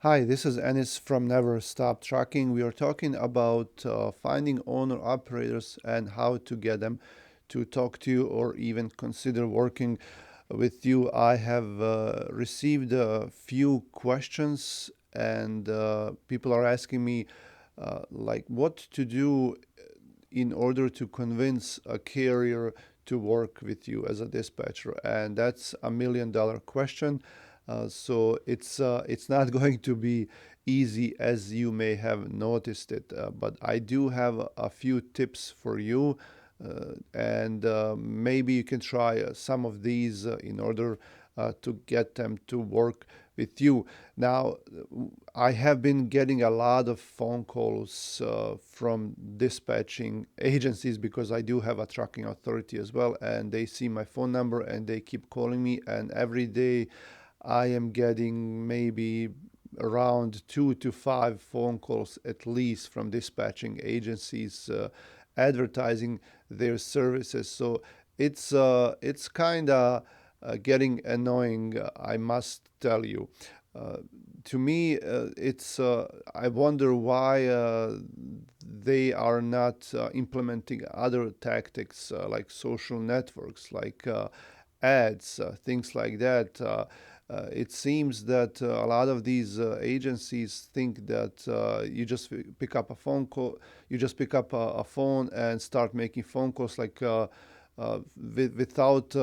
Hi, this is Ennis from Never Stop Trucking. We are talking about finding owner operators and how to get them to talk to you or even consider working with you. I have received a few questions, and people are asking me like what to do in order to convince a carrier to work with you as a dispatcher, and that's $1 million question. So it's not going to be easy as you may have noticed it, but I do have a few tips for you, and maybe you can try some of these in order to get them to work with you. Now, I have been getting a lot of phone calls from dispatching agencies because I do have a trucking authority as well, and they see my phone number and they keep calling me. And every day I am getting maybe around 2 to 5 phone calls at least from dispatching agencies advertising their services. So it's kind of getting annoying, I must tell you. Uh, to me, it's I wonder why they are not implementing other tactics like social networks, like ads, things like that. It seems that a lot of these agencies think that you just pick up a phone call, you just pick up a phone and start making phone calls like without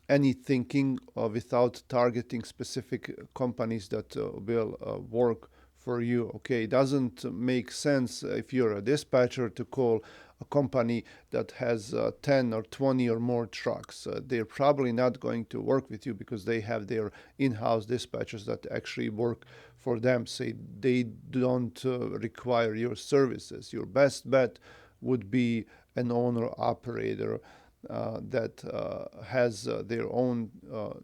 any thinking or without targeting specific companies that will work for you. Okay, it doesn't make sense if you're a dispatcher to call a company that has 10 or 20 or more trucks. They're probably not going to work with you because they have their in-house dispatchers that actually work for them. Say they don't require your services. Your best bet would be an owner operator that has their own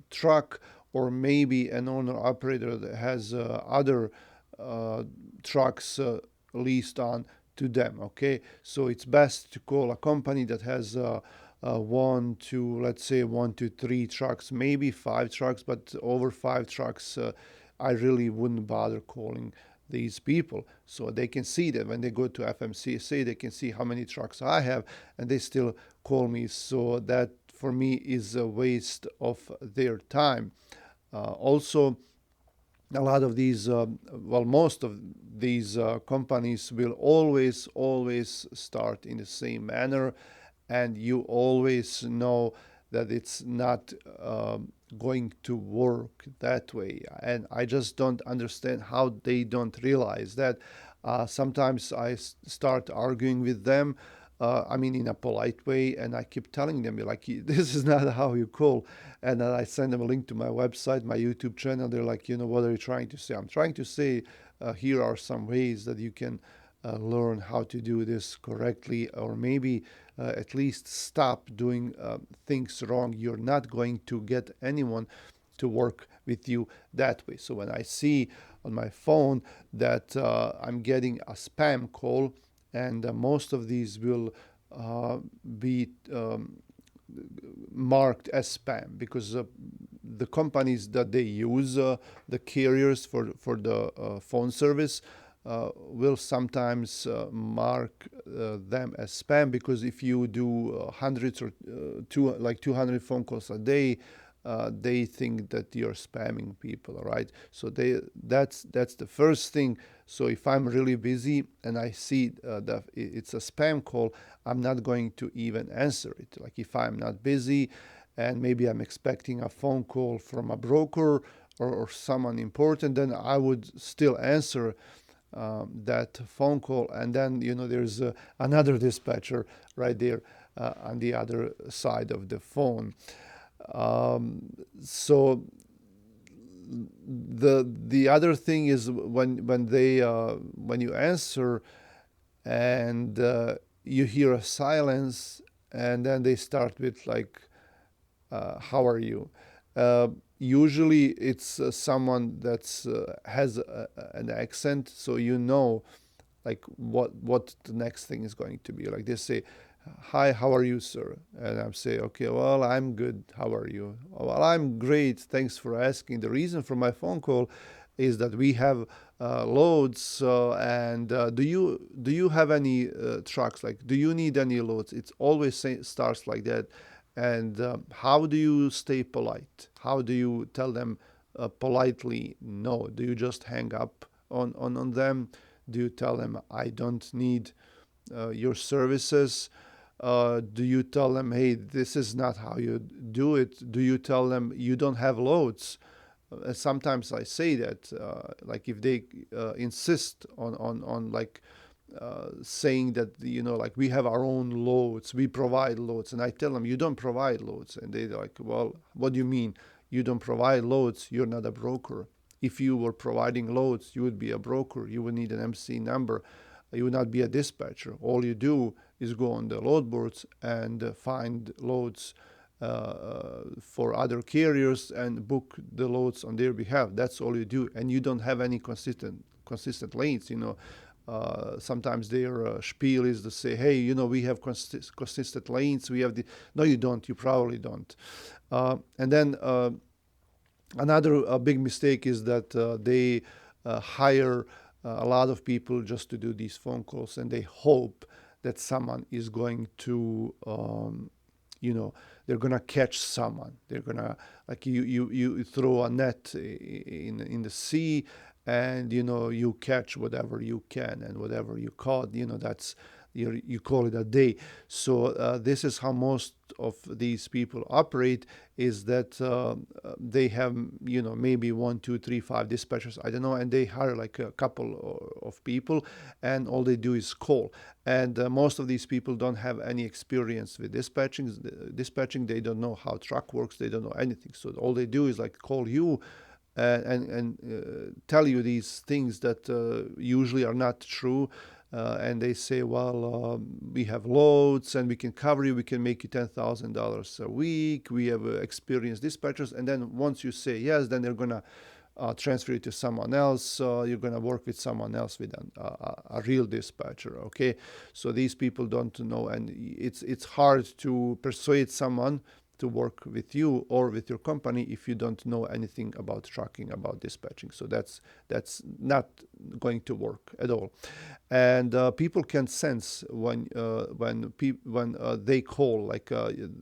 truck, or maybe an owner operator that has other uh, trucks leased on to them. Okay, so it's best to call a company that has let's say 1 to 3 trucks, maybe 5 trucks, but over 5 trucks, I really wouldn't bother calling these people. So they can see that when they go to FMCSA, they can see how many trucks I have, and they still call me. So that for me is a waste of their time. Also, a lot of these, well, most of these companies will always start in the same manner, and you always know that it's not going to work that way. And I just don't understand how they don't realize that. Sometimes I start arguing with them. I mean, in a polite way, and I keep telling them, like, this is not how you call. And then I send them a link to my website, my YouTube channel. They're like, what are you trying to say? I'm trying to say, here are some ways that you can learn how to do this correctly, or maybe at least stop doing things wrong. You're not going to get anyone to work with you that way. So when I see on my phone that I'm getting a spam call, and most of these will be marked as spam because the companies that they use, the carriers for the phone service, will sometimes mark them as spam, because if you do hundreds or 200 phone calls a day, they think that you're spamming people, all right? So that's the first thing. So if I'm really busy and I see that it's a spam call, I'm not going to even answer it. Like if I'm not busy and maybe I'm expecting a phone call from a broker or someone important, then I would still answer that phone call. And then, there's another dispatcher right there on the other side of the phone. So the other thing is when you answer and you hear a silence, and then they start with like, how are you? Usually it's someone that's has an accent, so like what the next thing is going to be. Like they say, "Hi, how are you, sir?" And I'm say, "Okay, well, I'm good. How are you?" "Well, I'm great. Thanks for asking. The reason for my phone call is that we have loads, and do you have any trucks? Like, do you need any loads? It's always starts like that. And how do you stay polite? How do you tell them politely no? Do you just hang up on them? Do you tell them I don't need your services? Do you tell them, hey, this is not how you do it? Do you tell them you don't have loads? Sometimes I say that, like if they insist on like saying that, like we have our own loads, we provide loads, and I tell them you don't provide loads, and they're like, well, what do you mean you don't provide loads? You're not a broker. If you were providing loads, you would be a broker. You would need an MC number. You would not be a dispatcher. All you do is go on the load boards and find loads for other carriers and book the loads on their behalf. That's all you do, and you don't have any consistent lanes. Sometimes their spiel is to say, hey, we have consistent lanes. We have the No, you don't. You probably don't. And then another big mistake is that they hire a lot of people just to do these phone calls, and they hope that someone is going to they're gonna catch someone. They're gonna, like, you throw a net in the sea, and you catch whatever you can, and whatever you caught, that's you call it a day. So this is how most of these people operate, is that they have maybe one, two, three, five dispatchers, I don't know, and they hire like a couple of people, and all they do is call. And most of these people don't have any experience with dispatching. They don't know how truck works. They don't know anything. So all they do is like call you and tell you these things that usually are not true. And they say, well, we have loads and we can cover you. We can make you $10,000 a week. We have experienced dispatchers. And then once you say yes, then they're going to transfer you to someone else. You're going to work with someone else, with a real dispatcher. Okay. So these people don't know. And it's hard to persuade someone to work with you or with your company if you don't know anything about trucking, about dispatching. So that's not going to work at all. And people can sense when they call, like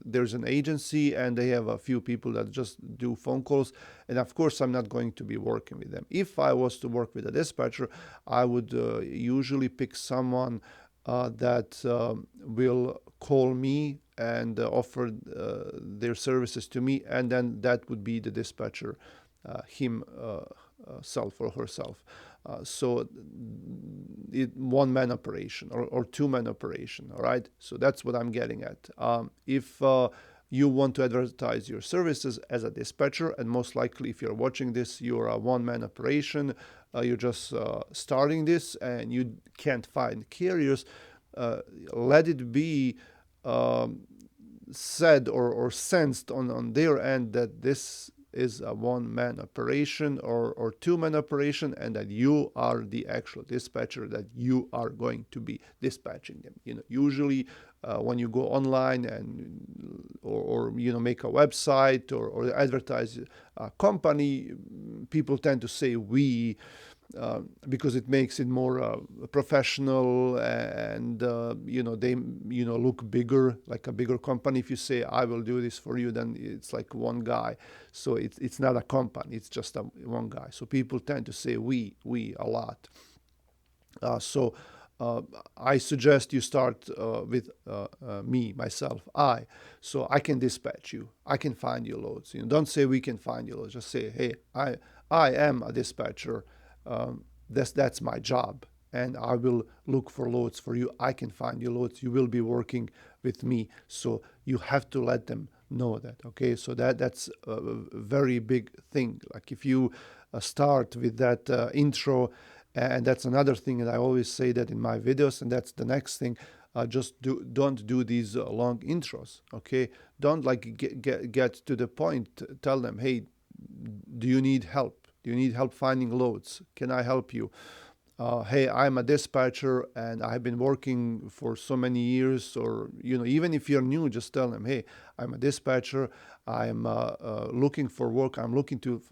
there's an agency and they have a few people that just do phone calls, and of course I'm not going to be working with them. If I was to work with a dispatcher, I would usually pick someone that will call me and offer their services to me, and then that would be the dispatcher himself or herself. So one-man operation or two-man operation, all right? So that's what I'm getting at. If you want to advertise your services as a dispatcher, and most likely if you're watching this, you're a one-man operation, you're just starting this and you can't find carriers, let it be said or sensed on their end that this is a one-man operation or two-man operation, and that you are the actual dispatcher, that you are going to be dispatching them. Usually when you go online and or make a website or advertise a company, people tend to say we, because it makes it more professional, and they look bigger, like a bigger company. If you say I will do this for you, then it's like one guy. So it's not a company, it's just one guy. So people tend to say we a lot. So I suggest you start with myself, I. So I can dispatch you. I can find you loads. Don't say we can find you loads. Just say, hey, I am a dispatcher. That's my job, and I will look for loads for you. I can find you loads. You will be working with me. So you have to let them know that. Okay. So that's a very big thing. Like if you start with that intro. And that's another thing, and I always say that in my videos, and that's the next thing. Don't do these long intros, okay? Don't like get to the point. Tell them, hey, do you need help? Do you need help finding loads? Can I help you? hey, I'm a dispatcher and I've been working for so many years, or even if you're new, just tell them, hey, I'm a dispatcher. I'm looking for work. I'm looking to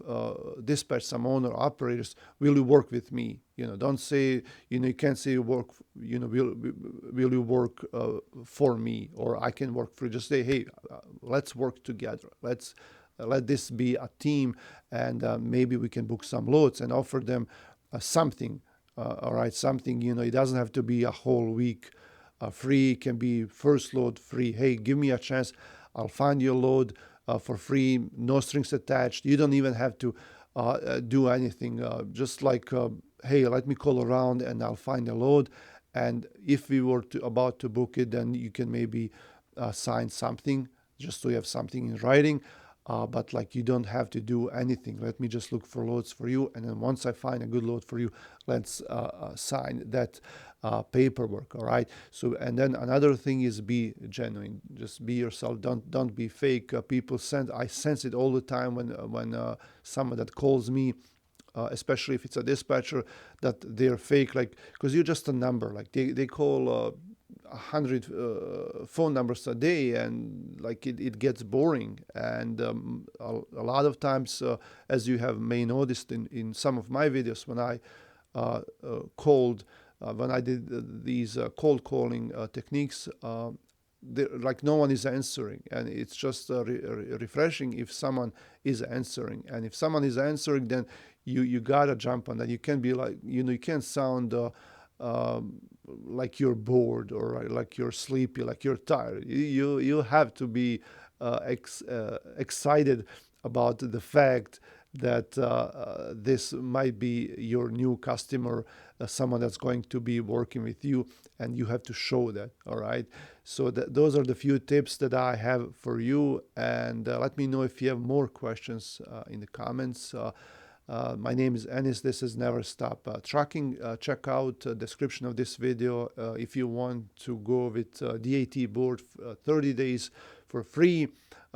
dispatch some owner operators. Will you work with me? Don't say, you can't say work. Will you work for me, or I can work for you? Just say, hey, let's work together. Let's let this be a team, and maybe we can book some loads and offer them something. All right, something, it doesn't have to be a whole week free. It can be first load free. Hey, give me a chance. I'll find your load for free, no strings attached. You don't even have to do anything. Just like, hey, let me call around and I'll find a load. And if we were about to book it, then you can maybe sign something just so you have something in writing. But like, you don't have to do anything. Let me just look for loads for you, and then once I find a good load for you, let's sign that paperwork. All right. So, and then another thing is, be genuine. Just be yourself. Don't be fake. I sense it all the time when someone that calls me. Especially if it's a dispatcher, that they're fake, like, because you're just a number. Like, they call 100 phone numbers a day, and like, it gets boring. And a lot of times, as you have may noticed in some of my videos, when I called when I did these cold calling techniques, like, no one is answering, and it's just refreshing if someone is answering. And if someone is answering, then you gotta jump on that. You can't be like, you can't sound like you're bored, or like you're sleepy, like you're tired. You have to be excited about the fact that this might be your new customer, someone that's going to be working with you, and you have to show that. All right. So those are the few tips that I have for you, and let me know if you have more questions in the comments. My name is Enis. This is Never Stop Trucking. Check out the description of this video if you want to go with DAT board 30 days for free.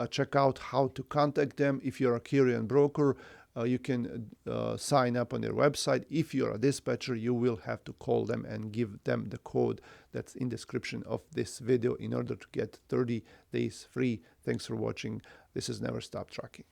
Check out how to contact them. If you're a carrier and broker, you can sign up on their website. If you're a dispatcher, you will have to call them and give them the code that's in the description of this video in order to get 30 days free. Thanks for watching. This is Never Stop Trucking.